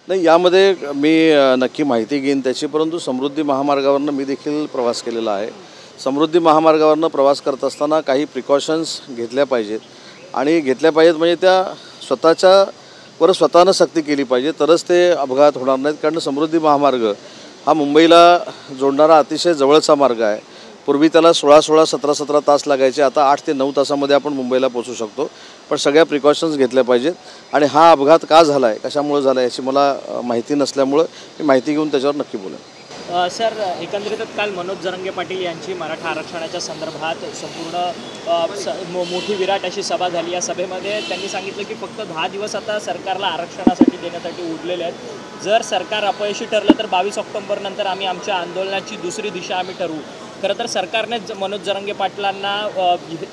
नाही, यामध्ये मी नक्की माहिती घेईन त्याची, परंतु समृद्धी महामार्गावरनं मी देखील प्रवास केलेला आहे. समृद्धी महामार्गावरनं प्रवास करत असताना काही प्रिकॉशन्स घेतल्या पाहिजेत आणि घेतल्या पाहिजेत म्हणजे त्या स्वतःच्यावर स्वतःनं सक्ती केली पाहिजे, तरच ते अपघात होणार नाहीत. कारण समृद्धी महामार्ग हा मुंबईला जोडणारा अतिशय जवळचा मार्ग आहे. पूर्वी त्याला 16-16, 17-17 तास लागायचे, आता 8 ते 9 तासामध्ये आपण मुंबईला पोहोचू शकतो. पण सगळ्या प्रिकॉशन्स घेतल्या पाहिजेत आणि हा अपघात का झाला आहे, कशामुळे झाला आहे याची मला माहिती नसल्यामुळं मी माहिती घेऊन त्याच्यावर नक्की बोलेन. सर, एकंदरीतच काल मनोज जरांगे पाटील यांची मराठा आरक्षणाच्या संदर्भात संपूर्ण मोठी विराट अशी सभा झाली. या सभेमध्ये त्यांनी सांगितलं की फक्त 10 दिवस आता सरकारला आरक्षणासाठी देण्यासाठी उरलेले आहेत. जर सरकार अपयशी ठरलं तर 22 ऑक्टोबर नंतर आम्ही आमच्या आंदोलनाची दुसरी दिशा आम्ही ठरवू. खरं तर सरकारनेच मनोज जरांगे पाटलांना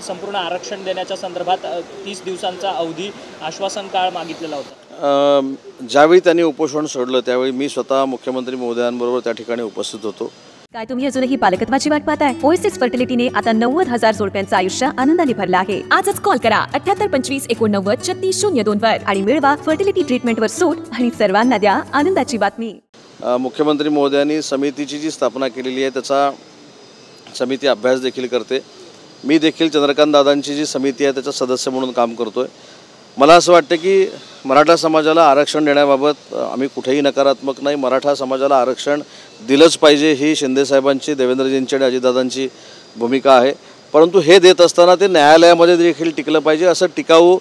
संपूर्ण आरक्षण देण्याच्या संदर्भात 30 दिवसांचा अवधी आश्वासन काळ मागितलेला होता. ज्यावेळी त्यांनी उपोषण सोडलं त्यावेळी मी स्वतः मुख्यमंत्री महोदयांबरोबर त्या ठिकाणी उपस्थित होतो. काय तुम्ही अजूनही पालकत्वाची वाट पाहताय? ओएसिस फर्टिलिटीने आता 90,000 जोडप्यांचं आयुष्य आनंदाने भरलं आहे. आजच कॉल करा 78 25 89 36 02 वर आणि मिळवा फर्टिलिटी ट्रीटमेंटवर सूट आणि सर्वांना द्या आनंदाची बातमी. मुख्यमंत्री महोदयांनी समितीची जी स्थापना केलेली आहे त्याचा समिती अभ्यास देखील करते. मी देखील चंद्रकांत दादांची जी समिती आहे त्याचा सदस्य म्हणून काम करतो आहे. मला असं वाटतं की मराठा समाजाला आरक्षण देण्याबाबत आम्ही कुठेही नकारात्मक नाही. मराठा समाजाला आरक्षण दिलंच पाहिजे ही शिंदेसाहेबांची, देवेंद्रजींची आणि अजितदादांची भूमिका आहे. परंतु हे देत असताना ते न्यायालयामध्ये देखील टिकलं पाहिजे. असं टिकाऊ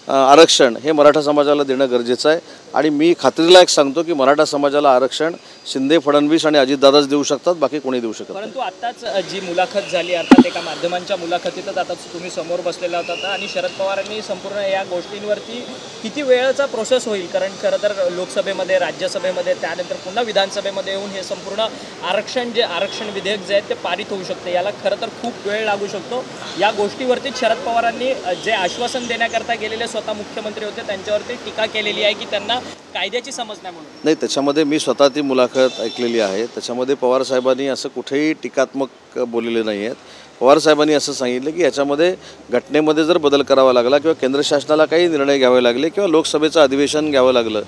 आरक्षण हे मराठा समाजाला देणं गरजेचं आहे आणि मी खात्रीला एक सांगतो की मराठा समाजाला आरक्षण शिंदे, फडणवीस आणि अजितदादाच देऊ शकतात, बाकी कोणी देऊ शकत नाही. परंतु आताच जी मुलाखत झाली, अर्थात एका माध्यमांच्या मुलाखतीतच आता तुम्ही समोर बसलेला होता आणि शरद पवारांनी संपूर्ण या गोष्टींवरती किती वेळाचा प्रोसेस होईल, कारण खरं तर लोकसभेमध्ये, राज्यसभेमध्ये, त्यानंतर पुन्हा विधानसभेमध्ये येऊन हे संपूर्ण आरक्षण विधेयक जे आहे ते पारित होऊ शकते, याला खरं तर खूप वेळ लागू शकतो. या गोष्टीवरती शरद पवारांनी जे आश्वासन देण्याकरता गेलेले स्वतः मुख्यमंत्री होते त्यांच्यावरती टीका केलेली आहे की त्यांना कायद्याची समज नाही म्हणून. नाही, त्याच्यामध्ये मी स्वतः ती मुलाखत ऐकलेली आहे. त्याच्यामध्ये पवारसाहेबांनी असं कुठेही टीकात्मक बोललेले नाही आहेत. पवारसाहेबांनी असं सांगितलं की याच्यामध्ये घटनेमध्ये जर बदल करावा लागला किंवा केंद्र शासनाला काही निर्णय घ्यावे लागले किंवा लोकसभेचं अधिवेशन घ्यावं लागलं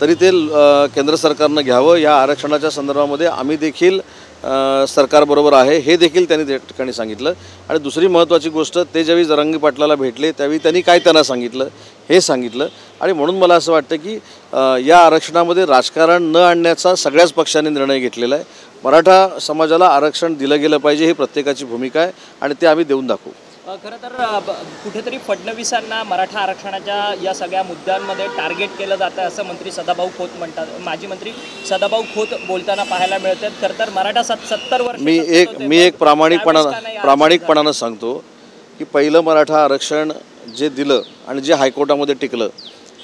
तरी ते केंद्र सरकारनं घ्यावं. या आरक्षणाच्या संदर्भामध्ये आम्ही देखील सरकारबरोबर आहे हे देखील त्यांनी त्या ठिकाणी सांगितलं. आणि दुसरी महत्त्वाची गोष्ट, ते ज्यावेळी जरांगे पाटलाला भेटले त्यावेळी त्यांनी काय त्यांना सांगितलं हे सांगितलं. आणि म्हणून मला असं वाटतं की या आरक्षणामध्ये राजकारण न आणण्याचा सगळ्याच पक्षांनी निर्णय घेतलेला आहे. मराठा समाजाला आरक्षण दिलं गेलं पाहिजे ही प्रत्येकाची भूमिका आहे आणि ते आम्ही देऊन दाखवू. खरं तर कुठेतरी फडणवीसांना मराठा आरक्षणाच्या या सगळ्या मुद्द्यांमध्ये टार्गेट केलं जातं असं मंत्री सदाभाऊ खोत म्हणतात. माजी मंत्री सदाभाऊ खोत बोलताना पाहायला मिळतात. खरं तर मराठा 70 वर्ष मी एक प्रामाणिकपणानं सांगतो की पहिलं मराठा आरक्षण जे दिलं आणि जे हायकोर्टामध्ये टिकलं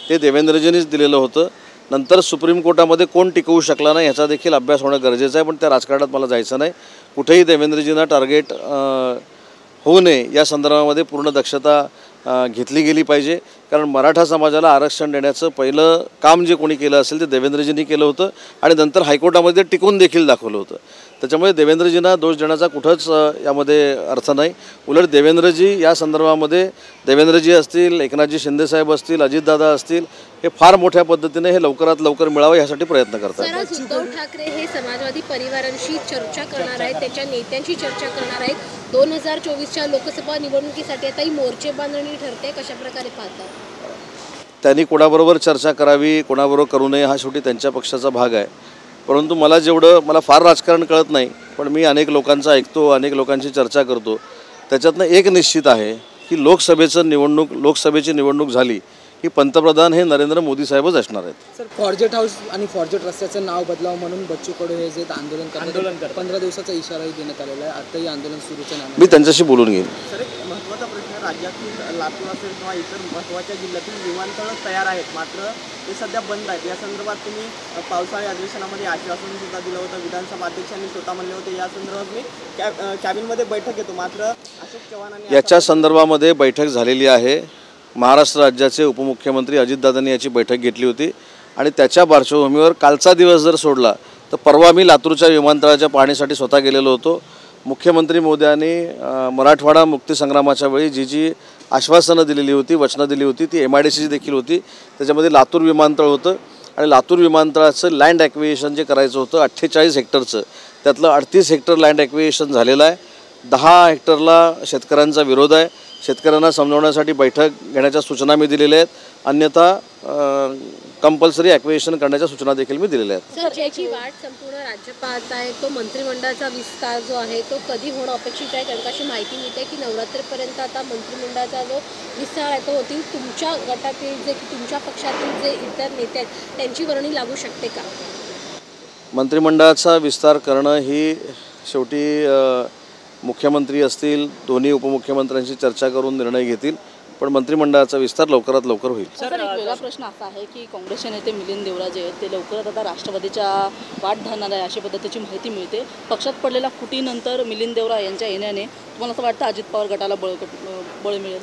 ते देवेंद्रजींनीच दिलेलं होतं. नंतर सुप्रीम कोर्टामध्ये कोण टिकवू शकला नाही ह्याचा देखील अभ्यास होणं गरजेचं आहे. पण त्या राजकारणात मला जायचं नाही. कुठेही देवेंद्रजींना टार्गेट होऊ नये या संदर्भामध्ये पूर्ण दक्षता घेतली गेली पाहिजे. कारण मराठा समाजाला आरक्षण देण्याचं पहिलं काम जे कोणी केलं असेल ते देवेंद्रजींनी केलं होतं आणि नंतर हायकोर्टामध्ये टिकून देखील दाखवलं होतं. त्याच्यामुळे देवेंद्रजींना दोष देण्याचा कुठंच यामध्ये अर्थ नाही. उलट देवेंद्रजी या संदर्भामध्ये, देवेंद्रजी असतील, एकनाथजी शिंदेसाहेब असतील, अजितदादा असतील, हे फार मोठ्या पद्धतीने हे लवकरात लवकर मिळावं यासाठी प्रयत्न करतात. उद्धव ठाकरे हे समाजवादी परिवारांशी चर्चा करणार आहेत, त्याच्या नेत्यांशी चर्चा करणार आहेत. 2024च्या लोकसभा निवडणुकीसाठी आता ही मोर्चे बांधणी ठरते, कशा प्रकारे पाहतात? त्यांनी कोणाबरोबर चर्चा करावी, कोणाबरोबर करू नये हा शेवटी त्यांच्या पक्षाचा भाग आहे. परंतु मला फार राजकारण कळत नाही, पण मी अनेक लोकांचं ऐकतो, अनेक लोकांची चर्चा करतो. त्याच्यातनं एक निश्चित आहे की लोकसभेची निवडणूक झाली की पंतप्रधान हे नरेंद्र मोदी साहेबच असणार आहेत. सर, फॉर्जेट हाऊस आणि फॉर्जेट रस्त्याचं नाव बदलावं म्हणून बच्चू कडू हे जे आंदोलन करतात 15 दिवसाचा इशाराही देण्यात आलेला आहे. आताही आंदोलन सुरूच आहे. मी त्यांच्याशी बोलून घेईन. सर, एक महत्त्वाचा प्रश्न, राज्यातील लातूर असेल किंवा इतर महत्त्वाच्या जिल्ह्यातील विमानतळं तयार आहेत, मात्र ते सध्या बंद आहेत. या संदर्भात तुम्ही पावसाळी अधिवेशनामध्ये आश्वासन सुद्धा दिलं होतं. विधानसभा अध्यक्षांनी स्वतः म्हणले होते या संदर्भात मी कॅबिनमध्ये बैठक घेतो, मात्र अशोक चव्हाणांनी याच्या संदर्भामध्ये बैठक झालेली आहे. महाराष्ट्र राज्याचे उपमुख्यमंत्री अजितदादांनी याची बैठक घेतली होती आणि त्याच्या पार्श्वभूमीवर कालचा दिवस जर सोडला तर परवा मी लातूरच्या विमानतळाच्या पाहणीसाठी स्वतः गेलेलो होतो. मुख्यमंत्री महोदयांनी मराठवाडा मुक्तीसंग्रामाच्या वेळी जी आश्वासनं दिलेली होती, वचनं दिली होती, ती MIDCची देखील होती. त्याच्यामध्ये लातूर विमानतळ होतं आणि लातूर विमानतळाचं लँड ॲक्विजिशन जे करायचं होतं 48 हेक्टरचं, त्यातलं 38 हेक्टर लँड ॲक्विजिशन झालेलं आहे. 10 हेक्टरला शेतकऱ्यांचा विरोध आहे. शेतकऱ्यांना समजवण्यासाठी बैठक घेण्याच्या सूचना मी दिलेल्या आहेत. अन्यथा कंपल्सरी ॲक्विजिशन करण्याच्या सूचना देखील मी दिलेल्या आहेत. सर, ज्याची वाट संपूर्ण राज्य पाहत आहे तो मंत्रिमंडळाचा विस्तार जो आहे तो कधी होणं अपेक्षित आहे? कारण का अशी माहिती मिळते की नवरात्रीपर्यंत आता मंत्रिमंडळाचा जो विस्तार आहे तो होतील. तुमच्या गटातील जे तुमच्या पक्षातील जे इतर नेते आहेत त्यांची वर्णी लागू शकते का? मंत्रिमंडळाचा विस्तार करणं ही शेवटी मुख्यमंत्री असतील, दोन्ही उपमुख्यमंत्र्यांशी चर्चा करून निर्णय घेतील. पण मंत्रिमंडळाचा विस्तार लवकरात लवकर होईल. सर, एक वेगळा प्रश्न असा आहे की काँग्रेसचे नेते मिलिंद देवरा जे आहेत ते लवकरात आता राष्ट्रवादीच्या वाट धरणार आहे अशी पद्धतीची माहिती मिळते. पक्षात पडलेल्या फुटीनंतर मिलिंद देवरा यांच्या येण्याने तुम्हाला असं वाटतं अजित पवार गटाला बळ मिळेल?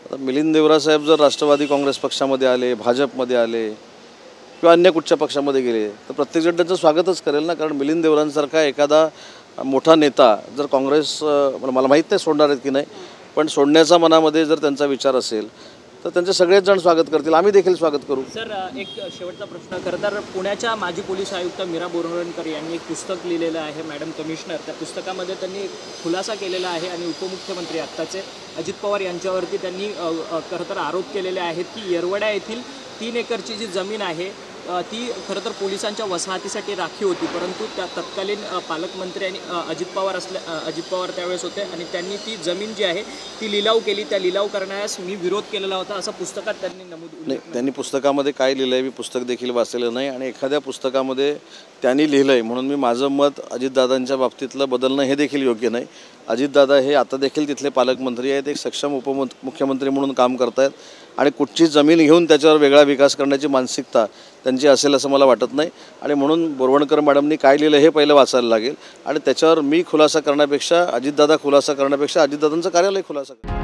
आता मिलिंद देवरा साहेब जर राष्ट्रवादी काँग्रेस पक्षामध्ये आले, भाजपमध्ये आले किंवा अन्य कुठच्या पक्षामध्ये गेले तर प्रत्येकजण त्यांचं स्वागतच करेल ना. कारण मिलिंद देवरांसारखा एखादा मोठा नेता जर काँग्रेस, मला माहीत नाही सोडणार आहेत की नाही, पण सोडण्याचा मनामध्ये जर त्यांचा विचार असेल तर त्यांचे सगळेच जण स्वागत करतील. आम्ही देखील स्वागत करू. सर, एक शेवटचा प्रश्न. खरं तर पुण्याच्या माजी पोलीस आयुक्त मीरा बोरवणकर यांनी एक पुस्तक लिहिलेलं आहे, मॅडम कमिशनर. त्या पुस्तकामध्ये त्यांनी खुलासा केलेला आहे आणि उपमुख्यमंत्री आत्ताचे अजित पवार यांच्यावरती त्यांनी खरं तर आरोप केलेले आहेत की येरवडा येथील 3 एकरची जी जमीन आहे ती खरं तर पोलिसांच्या वसाहतीसाठी राखीव होती, परंतु त्या तत्कालीन पालकमंत्री आणि अजित पवार त्यावेळेस होते आणि त्यांनी ती जमीन जी आहे ती लिलाव केली. त्या लिलाव करण्यास मी विरोध केलेला होता असं पुस्तकात त्यांनी नमूद नाही. त्यांनी पुस्तकामध्ये काय लिहिलं आहे मी पुस्तक देखील वाचलेलं नाही आणि एखाद्या पुस्तकामध्ये त्यांनी लिहिलं आहे म्हणून मी माझं मत अजितदादांच्या बाबतीतलं बदलणं हे देखील योग्य नाही. अजितदादा हे आता देखील तिथले पालकमंत्री आहेत, एक सक्षम उपमुख्यमंत्री म्हणून काम करत आहेत आणि कुठची जमीन घेऊन त्याच्यावर वेगळा विकास करण्याची मानसिकता त्यांची असेल असं मला वाटत नाही. आणि म्हणून बोरवणकर मॅडमनी काय लिहिलं हे पहिलं वाचायला लागेल आणि त्याच्यावर मी खुलासा करण्यापेक्षा, अजितदादा खुलासा करण्यापेक्षा अजितदादांचं कार्यालय खुलासा करेल.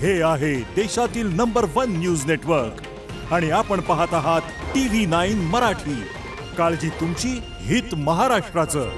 हे आहे देशातील नंबर 1 न्यूज नेटवर्क आणि आपण पाहत आहात TV9 मराठी. काळजी तुमची, हित महाराष्ट्राचं.